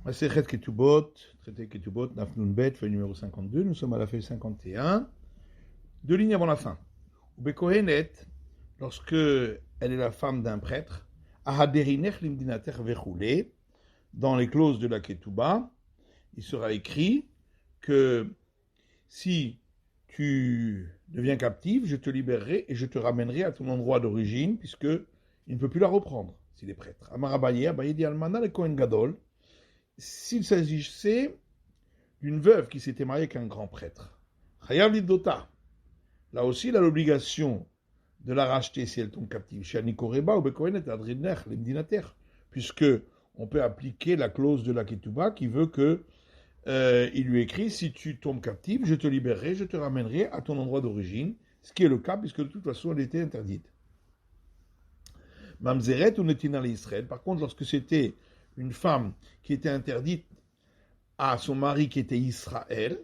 Masechet Ketubot, traité Ketubot, Nafnun Bet, feuille numéro 52, nous sommes à la feuille 51, deux lignes avant la fin. Ubekohenet, lorsque elle est la femme d'un prêtre, Ahaderinech limdinater vechoule, dans les clauses de la Ketouba, il sera écrit que si tu deviens captive, je te libérerai et je te ramènerai à ton endroit d'origine, puisque il ne peut plus la reprendre, s'il est prêtre. Amar Abaye dit Almana le Kohen Gadol, s'il s'agissait d'une veuve qui s'était mariée avec un grand prêtre, Chayav Lidota, là aussi il a l'obligation de la racheter si elle tombe captive. Chez Anikoreba ou Bekohenet Adrinech Limdinater, puisque on peut appliquer la clause de la Ketouba qui veut que il lui écrit si tu tombes captive, je te libérerai, je te ramènerai à ton endroit d'origine, ce qui est le cas puisque de toute façon elle était interdite. Mamzeret ou Netina Israël. Par contre, lorsque c'était une femme qui était interdite à son mari qui était Israël,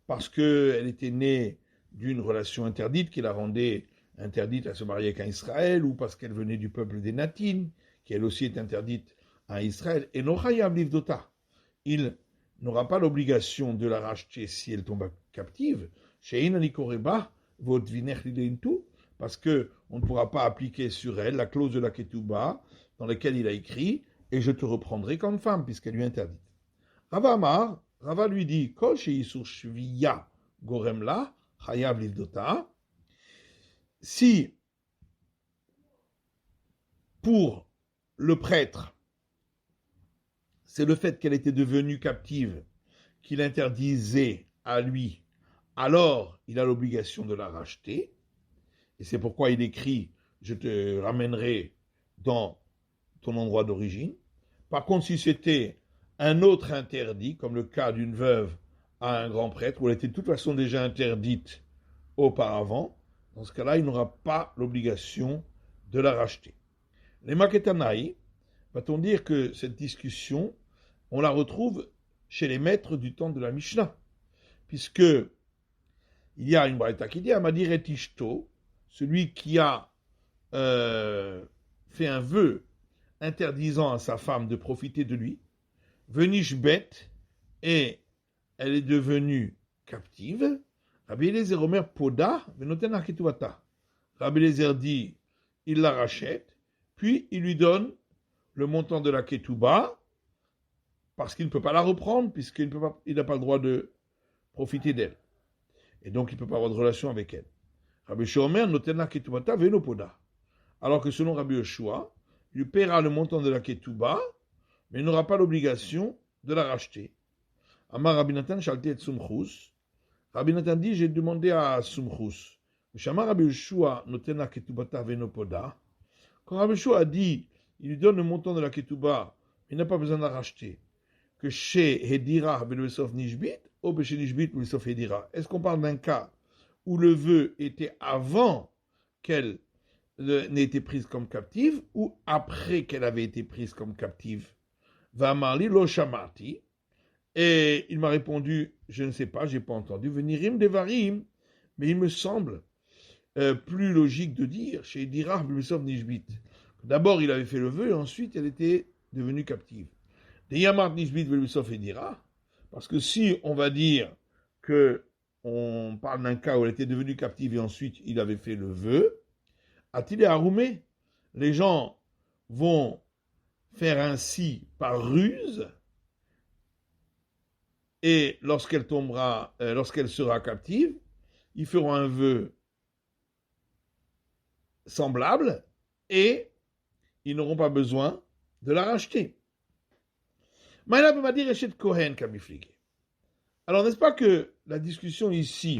parce qu'elle était née d'une relation interdite qui la rendait interdite à se marier avec un Israël, ou parce qu'elle venait du peuple des Natines, qui elle aussi est interdite à Israël, et Nochayav Livdota. Il n'aura pas l'obligation de la racheter si elle tombe captive, parce qu'on ne pourra pas appliquer sur elle la clause de la Ketouba dans laquelle il a écrit et je te reprendrai comme femme puisqu'elle lui est interdite. Rava Amar, Rava lui dit Kol sheisur shviya goremla chayav livdota. Si pour le prêtre c'est le fait qu'elle était devenue captive qui l'interdisait à lui, alors il a l'obligation de la racheter. Et c'est pourquoi il écrit « Je te ramènerai dans ton endroit d'origine ». Par contre, si c'était un autre interdit, comme le cas d'une veuve à un grand prêtre, où elle était de toute façon déjà interdite auparavant, dans ce cas-là, il n'aura pas l'obligation de la racheter. Les Maketanaï, va-t-on dire que cette discussion, on la retrouve chez les maîtres du temps de la Mishnah, puisque il y a une braïta qui dit Amadir et Ishto, celui qui a fait un vœu interdisant à sa femme de profiter de lui, venish bête, et elle est devenue captive. Rabbi Eliezer Omer Poda, venoten haketuvata. Rabbi Eliezer dit il la rachète, puis il lui donne le montant de la ketouba, parce qu'il ne peut pas la reprendre, puisqu'il n'a pas le droit de profiter d'elle. Et donc il ne peut pas avoir de relation avec elle. Rabbi Shomer notena ketubata venopoda. Alors que selon Rabbi Yoshua, il lui paiera le montant de la ketuba, mais il n'aura pas l'obligation de la racheter. Amar Rabbi Nathan shalti et sumchus. Rabbi Nathan dit, j'ai demandé à Sumchus. Shama Rabbi Yoshua notena ketubata venopoda. Quand Rabbi Yoshua a dit, il lui donne le montant de la ketuba, il n'a pas besoin de la racheter. Que chez Hedira Belosof Nishbit, ou chez Nishbit Belosof Hedira. Est-ce qu'on parle d'un cas où le vœu était avant qu'elle n'ait été prise comme captive ou après qu'elle avait été prise comme captive? Vamarli lo shamati. Et il m'a répondu, je ne sais pas, j'ai pas entendu. Venirim devarim. Mais il me semble plus logique de dire chez Hedira Belosof Nishbit. D'abord, il avait fait le vœu et ensuite elle était devenue captive. Parce que si on va dire que on parle d'un cas où elle était devenue captive et ensuite il avait fait le vœu, a-t-il est arroumé? Les gens vont faire ainsi par ruse et lorsqu'elle sera captive, ils feront un vœu semblable et ils n'auront pas besoin de la racheter. Alors, n'est-ce pas que la discussion ici,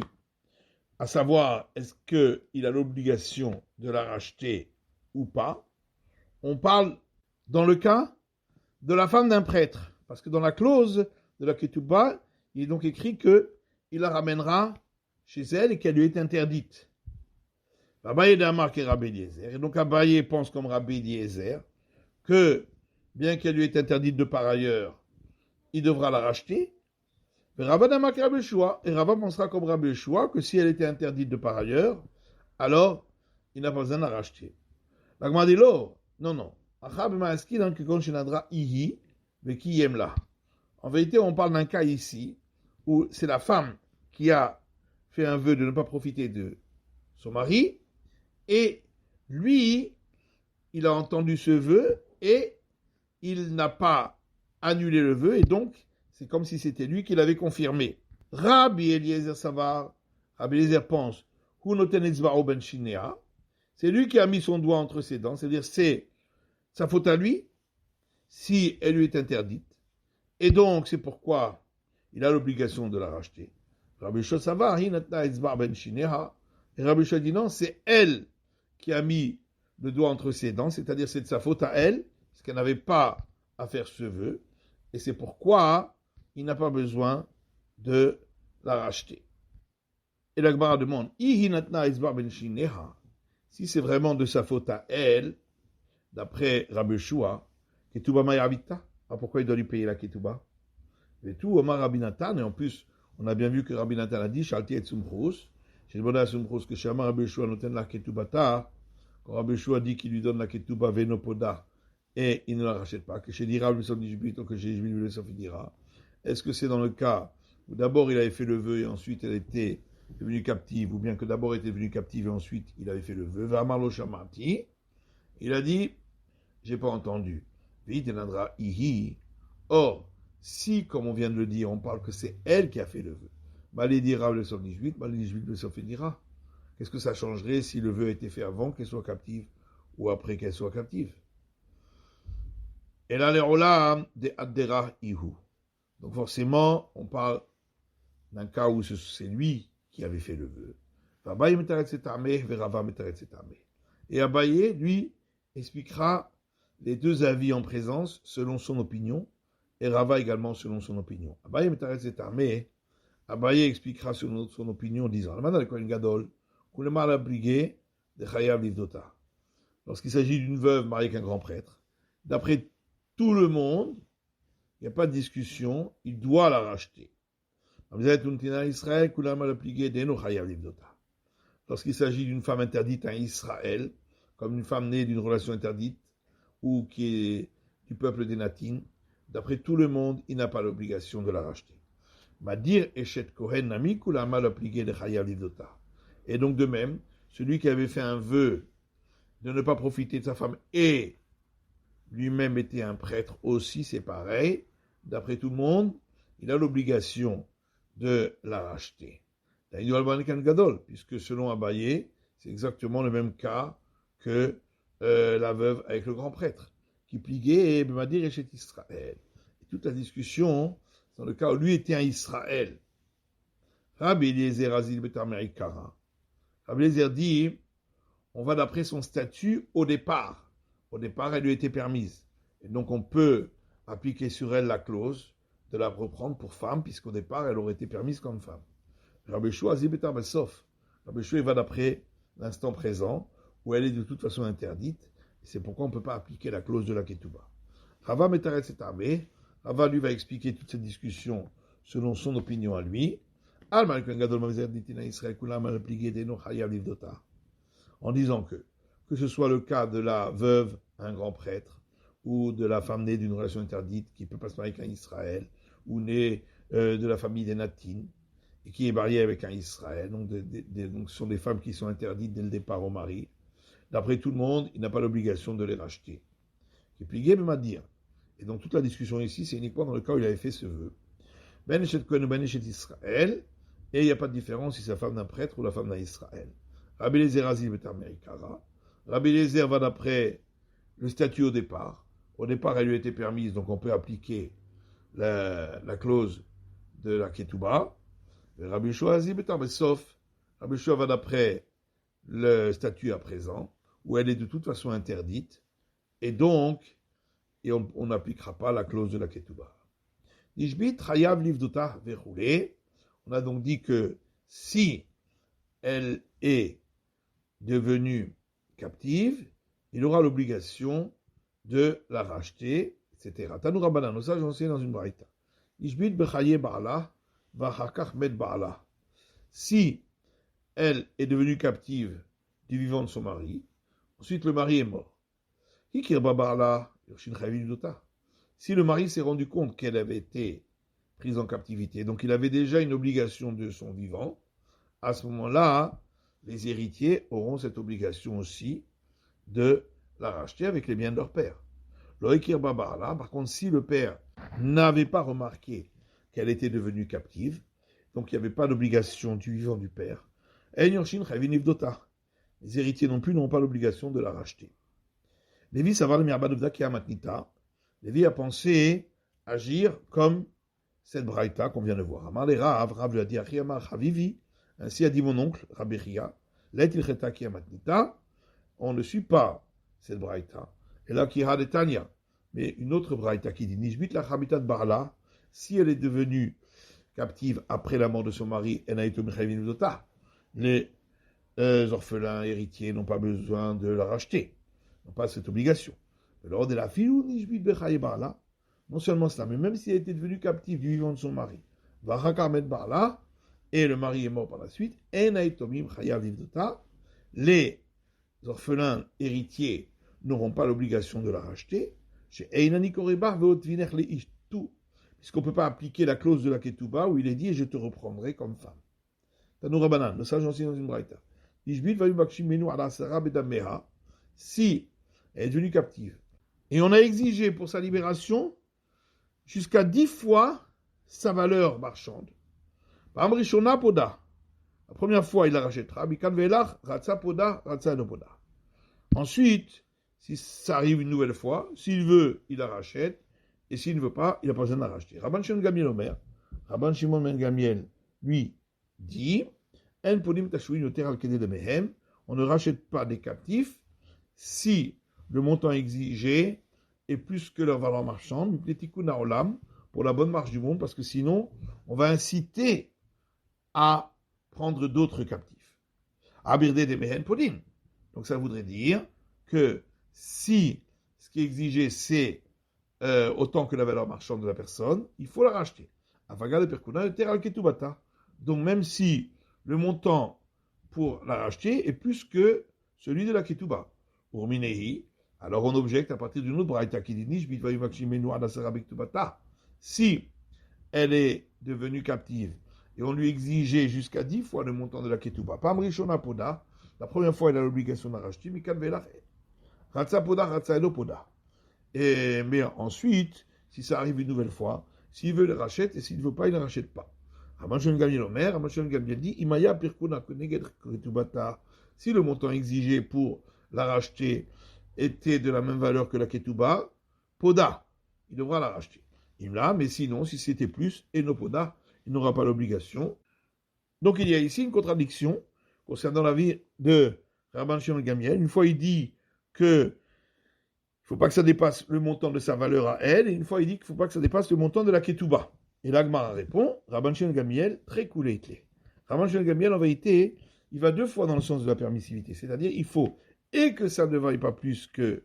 à savoir est-ce qu'il a l'obligation de la racheter ou pas, on parle dans le cas de la femme d'un prêtre. Parce que dans la clause de la Ketouba, il est donc écrit qu'il la ramènera chez elle et qu'elle lui est interdite. Abaye d'Amar qui est Rabbi Eliezer. Et donc Abaye pense comme Rabbi Eliezer que bien qu'elle lui est interdite de par ailleurs, il devra la racheter. Mais Rava d'Amak Rabbi Yoshua, et Rava pensera comme Rabbi Yoshua que si elle était interdite de par ailleurs, alors il n'a pas besoin de la racheter. La Gemara dit non. Achab ma'askilan que kon shenadra ihi veki yemla. En vérité, on parle d'un cas ici où c'est la femme qui a fait un vœu de ne pas profiter de son mari et lui, il a entendu ce vœu et il n'a pas annulé le vœu et donc c'est comme si c'était lui qui l'avait confirmé. Rabbi Eliezer Savar, Rabbi Eliezer pense, c'est lui qui a mis son doigt entre ses dents, c'est-à-dire c'est sa faute à lui si elle lui est interdite. Et donc c'est pourquoi il a l'obligation de la racheter. Rabbi Shua Savar, et Rabbi Shua dit non, c'est elle qui a mis le doigt entre ses dents, c'est-à-dire c'est de sa faute à elle, parce qu'elle n'avait pas à faire ce vœu, et c'est pourquoi il n'a pas besoin de la racheter. Et la Gemara demande, si c'est vraiment de sa faute à elle, d'après Rabbi Shua, Ketouba Mayavita, pourquoi il doit lui payer la Ketouba? Et tout, Omar Rabbi Nathan, et en plus, on a bien vu que Rabbi Nathan a dit, Shalti et Sumchus, j'ai demandé à Sumchus que Shama Rabbi Shua noten la Ketubata, quand Rabbi Shua dit qu'il lui donne la Ketuba Venopoda, et il ne la rachète pas, que chez Dira, le son Nishbit, ou que chez Ishbit, le son Dira. Est-ce que c'est dans le cas où d'abord il avait fait le vœu et ensuite elle était devenue captive, ou bien que d'abord elle était devenue captive et ensuite il avait fait le vœu, Vamarlo Shamati, il a dit, j'ai pas entendu. Vite, Nadra Ihi. Or, si, comme on vient de le dire, on parle que c'est elle qui a fait le vœu, Malédira le son Nishbit, Malédira le son Dira. Qu'est-ce que ça changerait si le vœu a été fait avant qu'elle soit captive ou après qu'elle soit captive? Et là, les rolam de Addera Ihu. Donc forcément, on parle d'un cas où c'est lui qui avait fait le vœu. Et Abaye, lui, expliquera les deux avis en présence selon son opinion, et Rava également selon son opinion. Abaye expliquera selon son opinion en disant, lorsqu'il s'agit d'une veuve mariée avec un grand prêtre, d'après tout le monde, il n'y a pas de discussion, il doit la racheter. Lorsqu'il s'agit d'une femme interdite à Israël, comme une femme née d'une relation interdite, ou qui est du peuple des Natines, d'après tout le monde, il n'a pas l'obligation de la racheter. Et donc de même, celui qui avait fait un vœu de ne pas profiter de sa femme et lui-même était un prêtre aussi, c'est pareil. D'après tout le monde, il a l'obligation de la racheter. Puisque selon Abaye, c'est exactement le même cas que la veuve avec le grand prêtre, qui pliguait et Bemadir et chez Israël. Et toute la discussion, dans le cas où lui était un Israël. Rabbi Eliezer Azil Betamerikara. Rabbi Eliezer dit, on va d'après son statut au départ. Au départ, elle lui était permise. Et donc, on peut appliquer sur elle la clause de la reprendre pour femme, puisqu'au départ, elle aurait été permise comme femme. Rabbi Shua Azil Betamerikara. Rabbi Shua va d'après l'instant présent, où elle est de toute façon interdite. Et c'est pourquoi on ne peut pas appliquer la clause de la Ketouba. Rava Metaret Setarbe. Rava lui va expliquer toute cette discussion selon son opinion à lui. En disant que ce soit le cas de la veuve, un grand prêtre, ou de la femme née d'une relation interdite qui ne peut pas se marier avec un Israël, ou née de la famille des Natines, et qui est mariée avec un Israël, donc ce sont des femmes qui sont interdites dès le départ au mari. D'après tout le monde, il n'a pas l'obligation de les racheter. Qui est plié, mais m'a dire. Et donc toute la discussion ici, c'est uniquement dans le cas où il avait fait ce vœu. Ben Eshet Kohen ou Ben Eshet Israël, et il n'y a pas de différence si c'est la femme d'un prêtre ou la femme d'un Israël. Rabbi Eliezer Azil Betamerikara. Rabbi Eliezer va d'après le statut au départ. Au départ, elle lui était permise, donc on peut appliquer la clause de la Ketouba. Rabbi Shua Azil Betamerikara, sauf Rabbi Shua va d'après le statut à présent, où elle est de toute façon interdite, et donc, on n'appliquera pas la clause de la Ketouba. Nishbit, Chayav, Livdota, Verroulé. On a donc dit que si elle est devenue captive, il aura l'obligation de la racheter, etc. Tanoura Banan, ça j'ai enseigné dans une braïta. Nishbit, Bechaye, Ba'ala, Vachakach, Med, Ba'ala. Si elle est devenue captive du vivant de son mari, ensuite le mari est mort. Si le mari s'est rendu compte qu'elle avait été pris en captivité. Donc il avait déjà une obligation de son vivant. À ce moment-là, les héritiers auront cette obligation aussi de la racheter avec les biens de leur père. L'Oekir Babar, là, par contre, si le père n'avait pas remarqué qu'elle était devenue captive, donc il n'y avait pas d'obligation du vivant du père, les héritiers non plus n'ont pas l'obligation de la racheter. Lévi Savar le Mirbadovda qui a matnita. Lévi a pensé agir comme cette braïta qu'on vient de voir. Amar les Rav lui a dit Achiyamar Chavivi, ainsi a dit mon oncle, Rabbi Chia, Let ilcheta qui a matnita, on ne suit pas cette braïta. Et là, qui a des Tanya, mais une autre braïta qui dit Nishbit la Chabitat Barla, si elle est devenue captive après la mort de son mari, les orphelins héritiers n'ont pas besoin de la racheter, n'ont pas cette obligation. Alors, de la fille ou Nishbit Bechaye Barla, non seulement cela, mais même si elle était devenue captive du vivant de son mari, Vachakamet Barla, et le mari est mort par la suite, les orphelins héritiers n'auront pas l'obligation de la racheter, puisqu'on ne peut pas appliquer la clause de la Ketouba où il est dit et je te reprendrai comme femme. Tanoura Banan, le sage enseigne dans une braïta. Si elle est devenue captive, et on a exigé pour sa libération jusqu'à 10 fois sa valeur marchande. Amrishona Poda. La première fois, il la rachètera. Ratsa Poda, Ratsa no Poda. Ensuite, si ça arrive une nouvelle fois, s'il veut, il la rachète. Et s'il ne veut pas, il n'a pas besoin de la racheter. Rabban Shimon Gamiel Omer. Rabban Shimon Ben Gamiel, lui, dit En podim tashuin yoter al kede de mehem. On ne rachète pas des captifs si le montant exigé est plus que leur valeur marchande. Pour la bonne marche du monde, parce que sinon, on va inciter à prendre d'autres captifs. Abirde de mehen podim. Donc ça voudrait dire que si ce qui est exigé, c'est autant que la valeur marchande de la personne, il faut la racheter. Donc même si le montant pour la racheter est plus que celui de la ketouba. Alors on objecte à partir d'une autre braïta qui dit si elle est devenue captive et on lui exigeait jusqu'à 10 fois le montant de la ketouba, pas Amrishona Poda, la première fois elle a l'obligation de la racheter, Ratsa Poda, Ratsa Elo Poda. Mais ensuite, si ça arrive une nouvelle fois, s'il veut, il le rachète, et s'il ne veut pas, il ne le rachète pas. Ramachon Gamiel Omer, Ramachon Gamiel dit, Imaya Pirkuna Koneged Ketubata, si le montant exigé pour la racheter était de la même valeur que la Ketuba, Poda, il devra la racheter. Imla, mais sinon, si c'était plus, et no Poda, il n'aura pas l'obligation. Donc il y a ici une contradiction concernant la vie de Rabban Shimon Gamiel. Une fois, il dit que il ne faut pas que ça dépasse le montant de sa valeur à elle, et une fois il dit qu'il ne faut pas que ça dépasse le montant de la Ketouba. Et l'Agmara répond, Rabban Shimon Gamiel, très coulé. Rabban Shimon Gamiel, en vérité, il va 2 fois dans le sens de la permissivité, c'est-à-dire il faut et que ça ne vaille pas plus que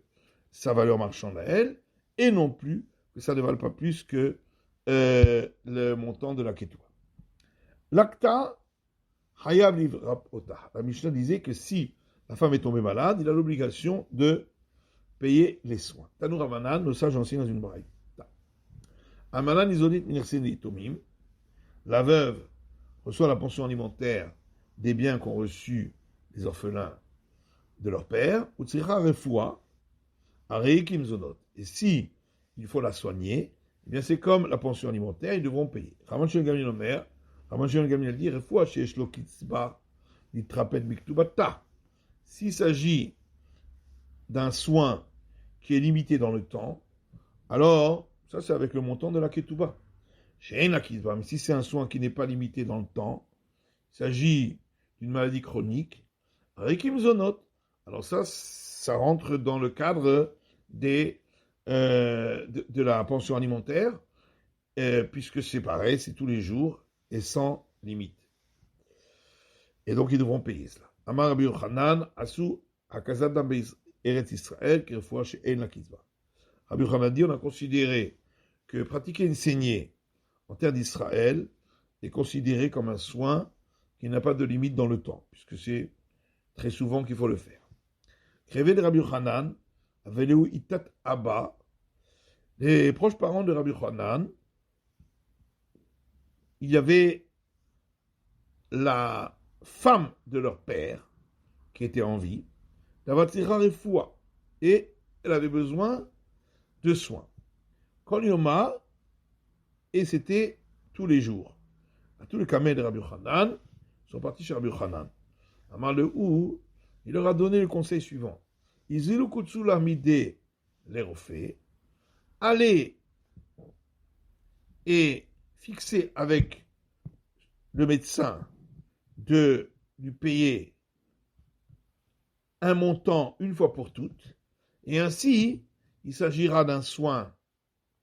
sa valeur marchande à elle, et non plus que ça ne vaille pas plus que le montant de la Ketouba. L'acta, Hayav Livrap Ota. La Mishnah disait que si la femme est tombée malade, il a l'obligation de payer les soins. Tanoura Banan, nos sages enseignent dans une braïta. Amalan Isonit Nirseni Tomim, la veuve reçoit la pension alimentaire des biens qu'ont reçus les orphelins de leur père, Utsricha Refoua, Areikim Zonot. Et si il faut la soigner, eh bien c'est comme la pension alimentaire, ils devront payer. Ramachon Gamiel Omer, Ramachon Gamiel dit Refoua Sheeshlo Kitzba, Nitrapet Miktubata. S'il s'agit d'un soin qui est limité dans le temps, alors, ça c'est avec le montant de la ketouba. Chez la ketouba, mais si c'est un soin qui n'est pas limité dans le temps, il s'agit d'une maladie chronique, Rikim Zonot, alors ça rentre dans le cadre de la pension alimentaire, puisque c'est pareil, c'est tous les jours et sans limite. Et donc ils devront payer cela. Amar Rabbi Yochanan, Asu, Hakazadam Eretz Israël, qui refoua chez Ein la Kizba. Rabbi Yochanan dit, on a considéré que pratiquer une saignée en terre d'Israël est considéré comme un soin qui n'a pas de limite dans le temps, puisque c'est très souvent qu'il faut le faire. Crévé de Rabbi Yochanan, Aveleu Itat Abba, les proches parents de Rabbi Yochanan il y avait la femme de leur père qui était en vie, et elle avait besoin de soins. Kol Yoma, et c'était tous les jours. Tous les camels de Rabbi Yochanan sont partis chez Rabbi Yochanan. Amar le Ou, il leur a donné le conseil suivant. Izilu kutsu lamide les refait. Allez et fixer avec le médecin de lui payer un montant une fois pour toutes, et ainsi, il s'agira d'un soin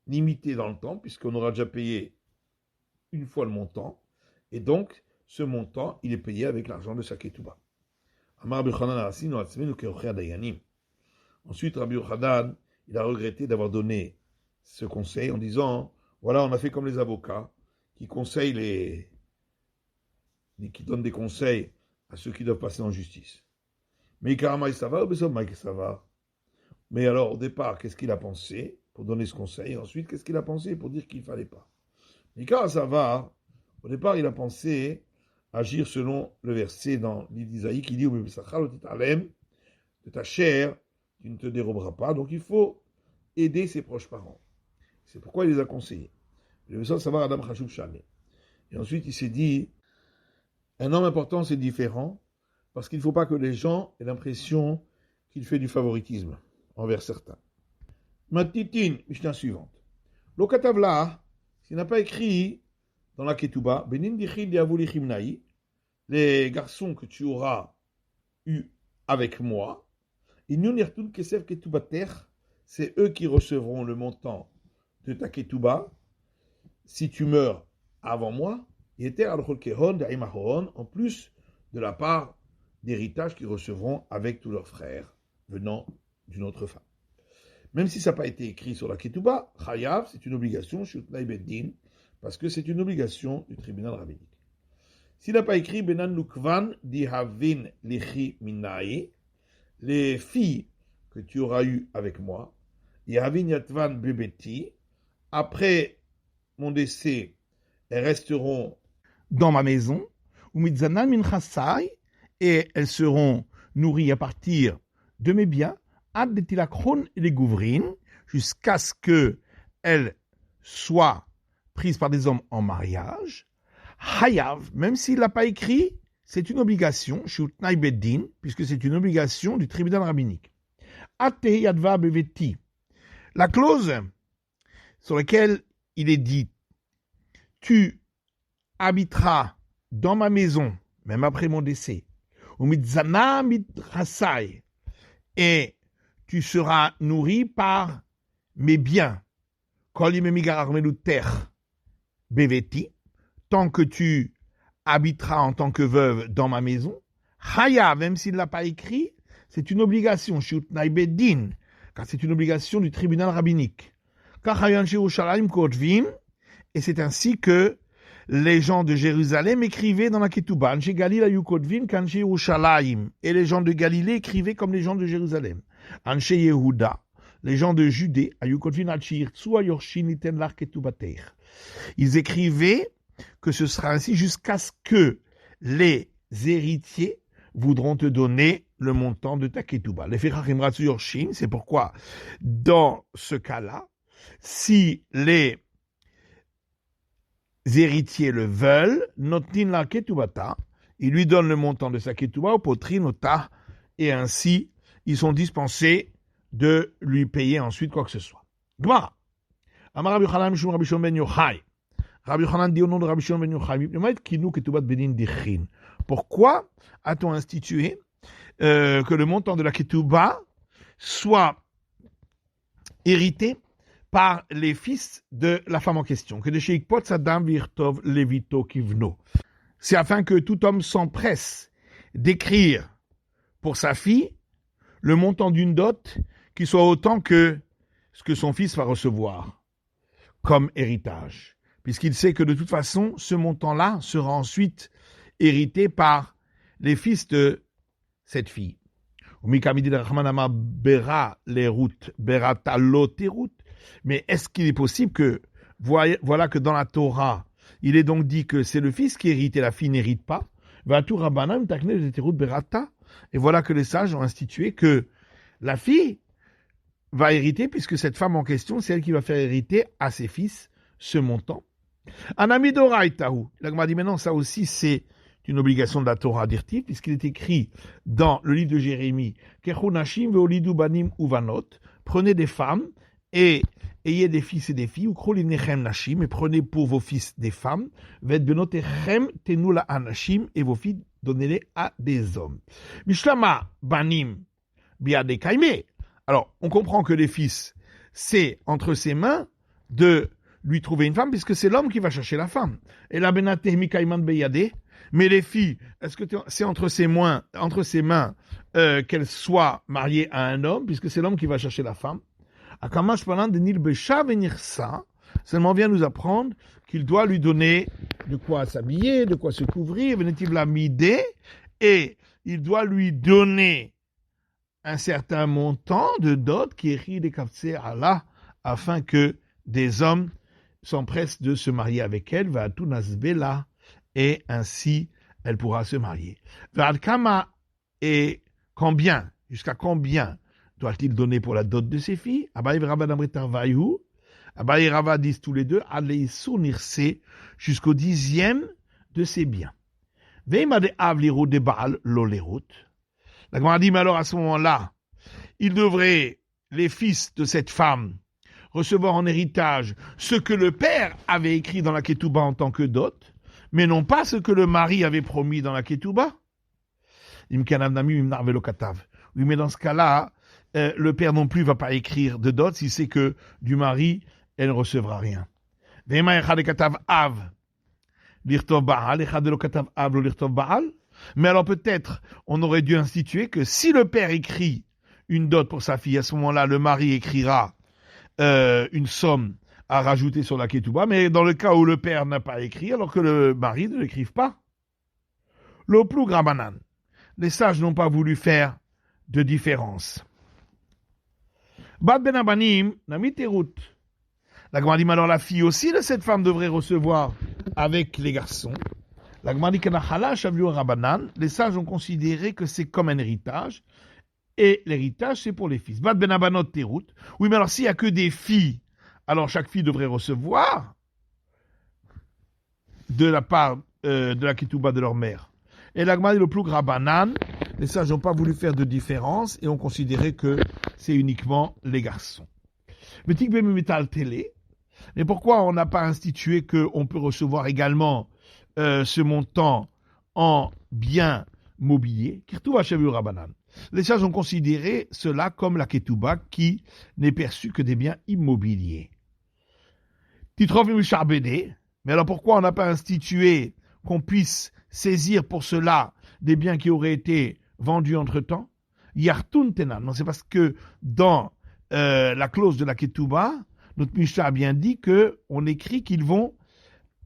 limité dans le temps, puisqu'on aura déjà payé une fois le montant, et donc, ce montant, il est payé avec l'argent de sa ketouba. Ensuite, Rabbi Yochanan, il a regretté d'avoir donné ce conseil en disant, voilà, on a fait comme les avocats, qui conseillent qui donnent des conseils à ceux qui doivent passer en justice. Mais Mais alors, au départ, qu'est-ce qu'il a pensé pour donner ce conseil? Ensuite, qu'est-ce qu'il a pensé pour dire qu'il ne fallait pas? Mais quand ça va, au départ, il a pensé agir selon le verset dans l'île d'Isaïe qui dit de ta chair, tu ne te déroberas pas. Donc, il faut aider ses proches parents. C'est pourquoi il les a conseillés. Le message savoir Adam Khashuv Shane. Et ensuite, il s'est dit, un homme important, c'est différent, parce qu'il ne faut pas que les gens aient l'impression qu'il fait du favoritisme envers certains. Matitin, Mishnah suivante. Lokatavla, s'il n'a pas écrit dans la Ketouba, Benin dichid diavuli chimnaï, les garçons que tu auras eu avec moi, Inyun yertun kesef ketoubater, c'est eux qui recevront le montant de ta Ketouba, si tu meurs avant moi, en plus de la part d'héritage qu'ils recevront avec tous leurs frères venant d'une autre femme. Même si ça n'a pas été écrit sur la Ketouba, Chayav, c'est une obligation, Shutnai Beddin, parce que c'est une obligation du tribunal rabbinique. S'il n'a pas écrit Benan Lukvan Dihavin Lichi Minae, les filles que tu auras eues avec moi, Yahavin Yatvan Bebeti, après mon décès, elles resteront dans ma maison, et elles seront nourries à partir de mes biens, jusqu'à ce qu'elles soient prises par des hommes en mariage. Hayav, même s'il ne l'a pas écrit, c'est une obligation, puisque c'est une obligation du tribunal rabbinique. La clause sur laquelle il est dit, tu habiteras dans ma maison, même après mon décès, et tu seras nourri par mes biens, tant que tu habiteras en tant que veuve dans ma maison. Haya, même s'il ne l'a pas écrit, c'est une obligation, car c'est une obligation du tribunal rabbinique. Et c'est ainsi que les gens de Jérusalem écrivaient dans la Ketouba. Et les gens de Galilée écrivaient comme les gens de Jérusalem. Les gens de Judée, ils écrivaient que ce sera ainsi jusqu'à ce que les héritiers voudront te donner le montant de ta Ketouba. C'est pourquoi, dans ce cas-là, si les héritiers le veulent, notnin la ketubata, ils lui donnent le montant de sa ketouba au potrinota, et ainsi ils sont dispensés de lui payer ensuite quoi que ce soit. Gemara. Amar Rabbi Yochanan mishum Rabbi Shimon ben Yochai. Rabbi Yochanan dit au nom de Rabbi Shimon ben Yochai. Pourquoi a-t-on institué que le montant de la ketouba soit hérité par les fils de la femme en question, que de Sheikh Potsadam Virtov Levito Kivno. C'est afin que tout homme s'empresse d'écrire pour sa fille le montant d'une dot qui soit autant que ce que son fils va recevoir comme héritage, puisqu'il sait que de toute façon, ce montant-là sera ensuite hérité par les fils de cette fille. Mais est-ce qu'il est possible que, voilà que dans la Torah, il est donc dit que c'est le fils qui hérite et la fille n'hérite pas. Et voilà que les sages ont institué que la fille va hériter, puisque cette femme en question, c'est elle qui va faire hériter à ses fils ce montant. Anamidoraitahu. L'Agma dit maintenant, ça aussi, c'est une obligation de la Torah d'Irtif, puisqu'il est écrit dans le livre de Jérémie, Kechunashim veolidu banim uvanot, prenez des femmes et ayez des fils et des filles, ou krolinechem nashim, et prenez pour vos fils des femmes, vet benotechem tenula anashim, et vos filles, donnez-les à des hommes. Mishlama banim biade kaime. Alors, on comprend que les fils, c'est entre ses mains de lui trouver une femme, puisque c'est l'homme qui va chercher la femme. Et la benate mikaiman beyade. Mais les filles, est-ce que c'est entre ses mains qu'elles soient mariées à un homme, puisque c'est l'homme qui va chercher la femme? Akamash palan de nil besha venir ça, seulement vient nous apprendre qu'il doit lui donner de quoi s'habiller, de quoi se couvrir, venetiv la midé, et il doit lui donner un certain montant de dot qui est ri des kaftsé Allah, afin que des hommes s'empressent de se marier avec elle, va tout nasbela, et ainsi elle pourra se marier. Vadkama, et combien, jusqu'à combien doit-il donner pour la dot de ses filles? Abaye Rava d'Amritar Vayu, Abaye Rava disent tous les deux, allez sournirse jusqu'au 10e de ses biens. Veima de Avliro de Baal l'olerut. La Gemara dit, mais alors à ce moment-là, il devrait, les fils de cette femme, recevoir en héritage ce que le père avait écrit dans la Ketouba en tant que dot, mais non pas ce que le mari avait promis dans la Ketouba. Oui, mais dans ce cas-là, le père non plus ne va pas écrire de dot s'il sait que du mari, elle ne recevra rien. Mais alors peut-être, on aurait dû instituer que si le père écrit une dot pour sa fille, à ce moment-là, le mari écrira une somme à rajouter sur la ketouba, mais dans le cas où le père n'a pas écrit, alors que le mari ne l'écrive pas. Le plus grabanan. Les sages n'ont pas voulu faire de différence. Bad ben abanim namiterut. La Gemara dit, alors la fille aussi de cette femme devrait recevoir avec les garçons. La Gemara dit, les sages ont considéré que c'est comme un héritage, et l'héritage c'est pour les fils. Bad ben abanot terut. Oui, mais alors s'il n'y a que des filles, alors chaque fille devrait recevoir de la part de la ketouba de leur mère. Et la Gemara dit, le plus grabanan, les sages n'ont pas voulu faire de différence et ont considéré que c'est uniquement les garçons. Mais pourquoi on n'a pas institué qu'on peut recevoir également ce montant en biens mobiliers? Les sages ont considéré cela comme la ketouba qui n'est perçue que des biens immobiliers. Mais alors pourquoi on n'a pas institué qu'on puisse saisir pour cela des biens qui auraient été vendus entre-temps? Yartun tenan. Non, c'est parce que dans la clause de la ketouba, notre Mishnah a bien dit qu'on écrit qu'ils vont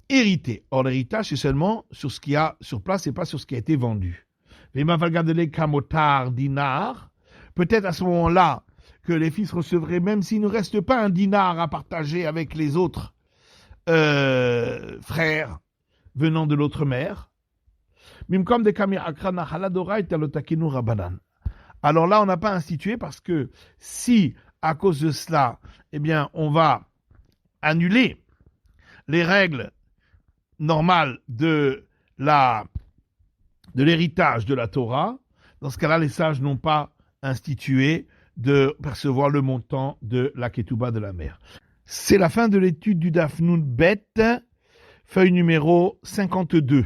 hériter. Or, l'héritage, c'est seulement sur ce qu'il y a sur place et pas sur ce qui a été vendu. Dinar. Peut-être à ce moment-là que les fils recevraient, même s'il ne reste pas un dinar à partager avec les autres frères venant de l'autre mère. Alors là, on n'a pas institué parce que si, à cause de cela, eh bien, on va annuler les règles normales de l'héritage de la Torah, dans ce cas-là, les sages n'ont pas institué de percevoir le montant de la ketouba de la mère. C'est la fin de l'étude du Daf Nun Bet, feuille numéro 52.